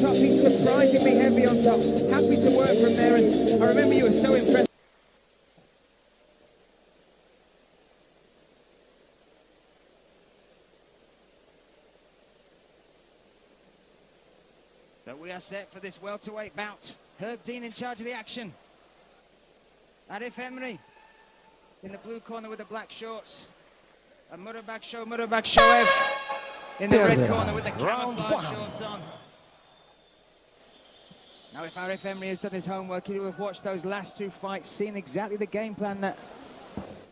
top. He's surprisingly heavy on top. Happy to work from there, and I remember you were so impressed. But we are set for this welterweight bout. Herb Dean in charge of the action. Arif Emre in the blue corner with the black shorts. And Mubarakshoev in the red corner with the camouflage shorts on. Now if Arif Emre has done his homework, he will have watched those last two fights, seen exactly the game plan that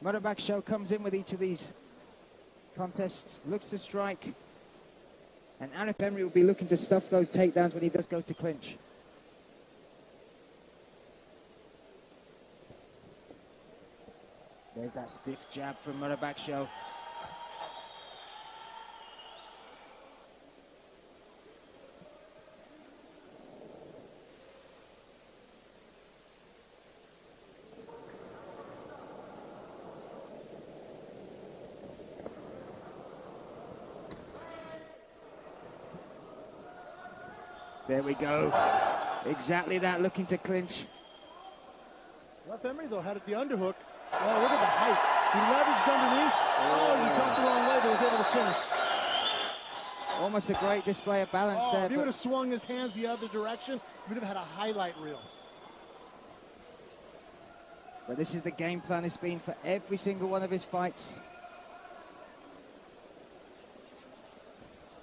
Mubaraksho comes in with each of these contests, looks to strike. And Arif Emre will be looking to stuff those takedowns when he does go to clinch. There's that stiff jab from Mubaraksho. There we go. Exactly that, looking to clinch. Left Emre, though, had it the underhook. Oh, look at the height. He leveraged underneath. Oh, he got the wrong way, but was able to finish. Almost a great display of balance there. If he would have swung his hands the other direction, he would have had a highlight reel. But this is the game plan it's been for every single one of his fights.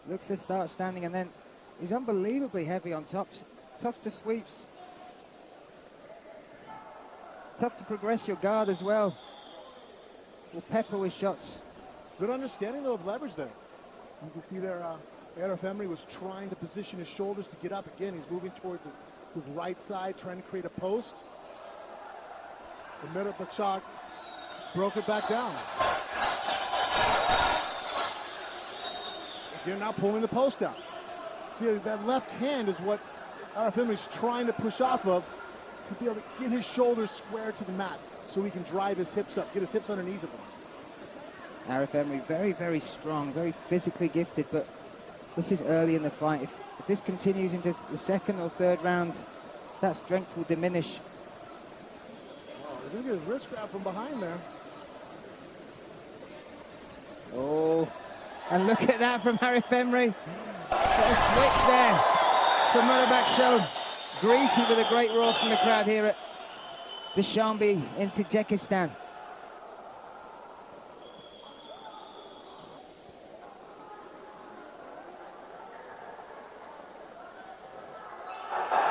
Looks to start standing, and then he's unbelievably heavy on top. Tough to sweeps. Tough to progress your guard as well. Will pepper with shots. Good understanding, though, of leverage there. You can see there, Arif Emre was trying to position his shoulders to get up. Again, he's moving towards his right side, trying to create a post. The Mubaraksho broke it back down. Again, now pulling the post out. See, that left hand is what Arif Emre is trying to push off of, to be able to get his shoulders square to the mat so he can drive his hips up, get his hips underneath of him. Arif Emre, very, very strong, very physically gifted, but this is early in the fight. If this continues into the second or third round, that strength will diminish. Oh, he's going to get his wrist grab from behind there. Oh, and look at that from Arif Emre. Got a switch there from Mubaraksho. Greeted with a great roar from the crowd here at Dushanbe in Tajikistan.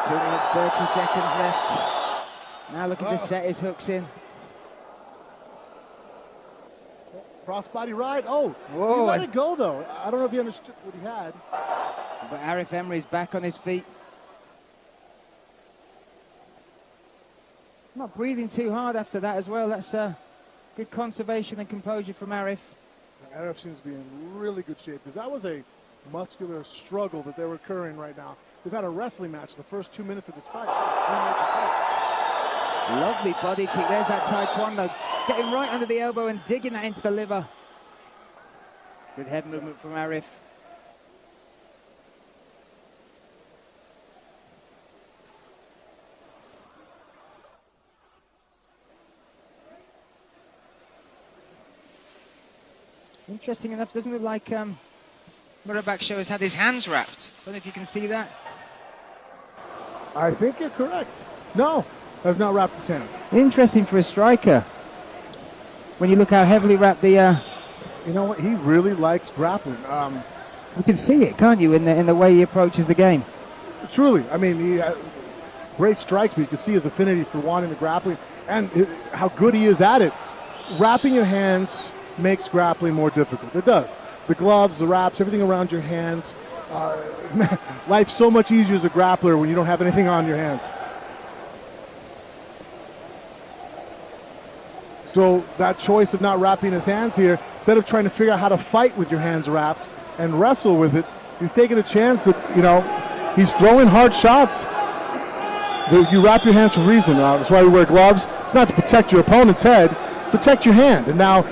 Two minutes, 30 seconds left. Now looking to set his hooks in. Crossbody ride. Oh, whoa, he let it go, though. I don't know if he understood what he had. But Arif Emre is back on his feet. Not breathing too hard after that as well. That's good conservation and composure from Arif. Arif seems to be in really good shape, because that was a muscular struggle that they're occurring right now. They've had a wrestling match the first 2 minutes of this fight. Lovely body kick. There's that taekwondo. Getting right under the elbow and digging that into the liver. Good head movement from Arif. Interesting enough, doesn't it, like Mubaraksho has had his hands wrapped. I don't know if you can see that. I think you're correct. No, has not wrapped his hands. Interesting for a striker. When you look how heavily wrapped the... You know what? He really likes grappling. You can see it, can't you, in the way he approaches the game. Truly. I mean, he great strikes, but you can see his affinity for wanting the grappling and how good he is at it. Wrapping your hands makes grappling more difficult. It does. The gloves, the wraps, everything around your hands. Life's so much easier as a grappler when you don't have anything on your hands. So that choice of not wrapping his hands here, instead of trying to figure out how to fight with your hands wrapped and wrestle with it, he's taking a chance that, you know, he's throwing hard shots. You wrap your hands for a reason. That's why we wear gloves. It's not to protect your opponent's head, protect your hand. And now,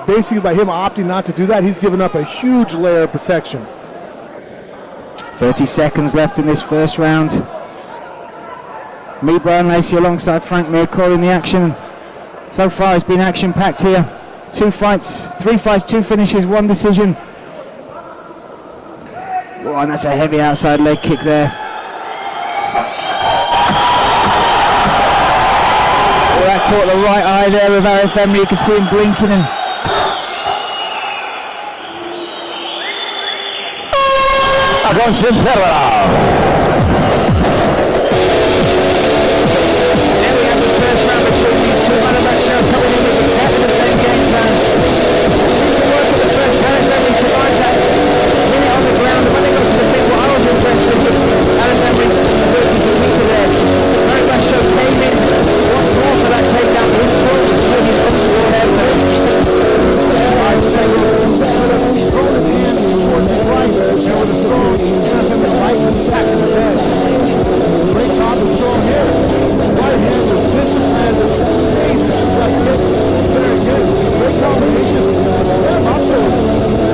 basically by him opting not to do that, he's given up a huge layer of protection. 30 seconds left in this first round. Me, Brian Lacey, alongside Frank Mir calling the action. So far it's been action-packed here. 3 fights, 2 finishes, 1 decision. Oh, and that's a heavy outside leg kick there. Oh, that caught the right eye there of Arif Emre. You could see him blinking and... There we have the first round between these two. Mubaraksho coming in with exactly the same game plan. Seems to work at the first. Arif Emre survived that minute on the ground. When they got to the bit, what I was impressed with was Arif Emre's ability to weaker there. Mubaraksho came in once more for that takedown. His foot was doing his best for their face. I'd say he's thrown his hand towards his right, and with a strong Arif Emre right with the back of his head. Great job of throw here. Right hand was disciplined, face, left hip, very good. Great combination. Yeah, also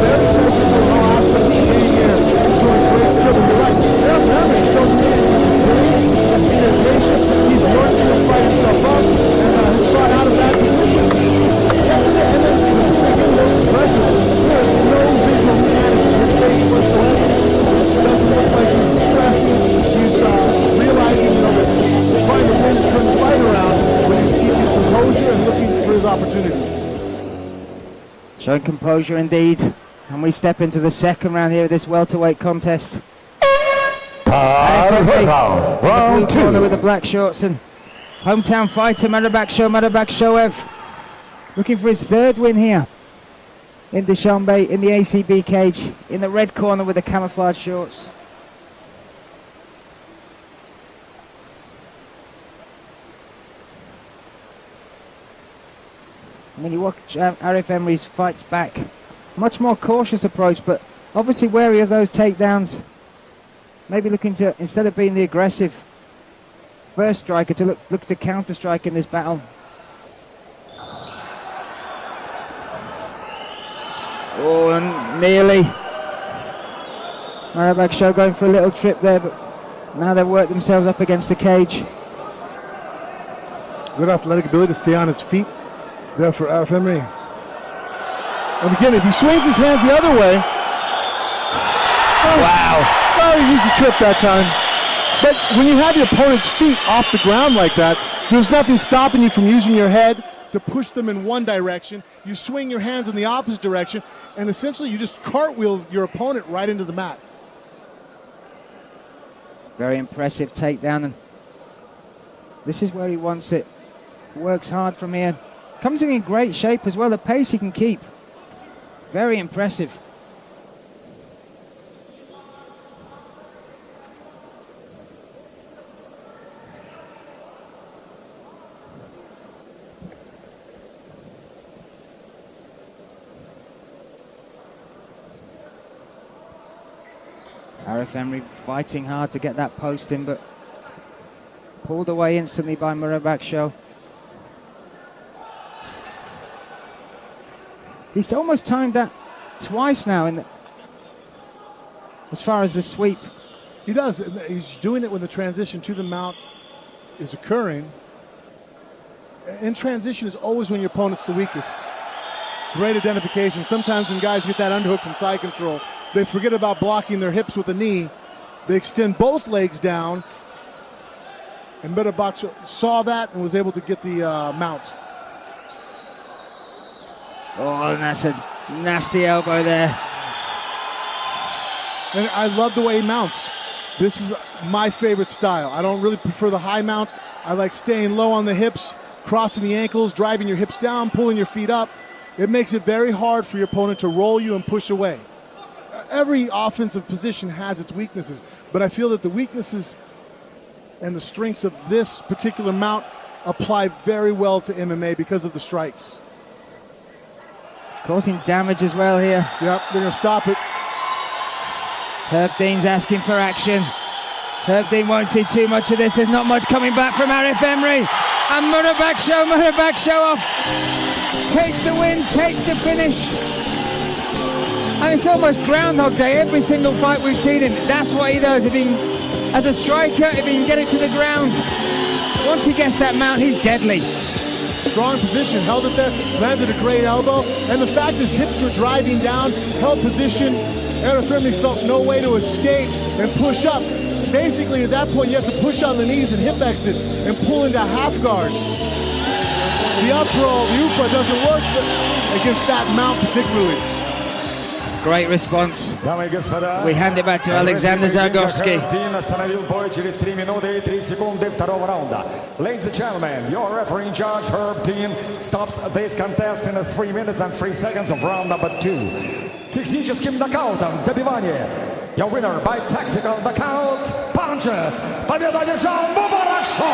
very technical in all aspects of the game here. Showing great skill to the right. Arif Emre showed me he's working to fight himself up, and he's got out of that position. And then second most pressure. There's no visual panic in his face whatsoever. It doesn't look like he's stressed. He's realizing, that trying to win the fight around, but he's keeping composure and looking for his opportunities. Showing composure indeed. And we step into the second round here of this welterweight contest. Round 2. Corner with the black shorts and hometown fighter Mubarakshoev, looking for his 3rd win here in Dushanbe in the ACB cage, in the red corner with the camouflage shorts. When you watch Arif Emre's fights back, much more cautious approach, but obviously wary of those takedowns. Maybe looking to, instead of being the aggressive first striker, to look to counter-strike in this battle. Oh, and nearly. Mubaraksho going for a little trip there, but now they've worked themselves up against the cage. Good athletic ability to stay on his feet there for Arif Emre. And again, if he swings his hands the other way... Wow. Well, he used the trip that time. But when you have your opponent's feet off the ground like that, there's nothing stopping you from using your head to push them in one direction. You swing your hands in the opposite direction, and essentially you just cartwheel your opponent right into the mat. Very impressive takedown, and this is where he wants it. Works hard from here. Comes in great shape as well. The pace he can keep. Very impressive. Arif Emre fighting hard to get that post in, but pulled away instantly by Mubaraksho. He's almost timed that twice now as far as the sweep. He does. He's doing it when the transition to the mount is occurring. In transition is always when your opponent's the weakest. Great identification. Sometimes when guys get that underhook from side control, they forget about blocking their hips with the knee. They extend both legs down. And Mubaraksho saw that and was able to get the mount. Oh, and that's a nasty elbow there. And I love the way he mounts. This is my favorite style. I don't really prefer the high mount. I like staying low on the hips, crossing the ankles, driving your hips down, pulling your feet up. It makes it very hard for your opponent to roll you and push away. Every offensive position has its weaknesses, but I feel that the weaknesses and the strengths of this particular mount apply very well to MMA because of the strikes. Causing damage as well here. Yep, they're going to stop it. Herb Dean's asking for action. Herb Dean won't see too much of this. There's not much coming back from Arif Emre. And Mubaraksho off. Takes the win, takes the finish. And it's almost Groundhog Day, every single fight we've seen him. That's what he does. As a striker, if he can get it to the ground, once he gets that mount, he's deadly. Strong position, held it there, landed a great elbow, and the fact his hips were driving down, held position, Arif felt no way to escape and push up. Basically, at that point, you have to push on the knees and hip exit and pull into half guard. The up roll, the UFA doesn't work against that mount particularly. Great response. We hand it back to Alexander Zargovsky. Ladies and gentlemen, your referee in charge, Herb Dean, stops this contest in 3 minutes and 3 seconds of round number 2. Техническим нокаутом добивание. Your winner by tactical knockout punches. Победу одержал Mubaraksho.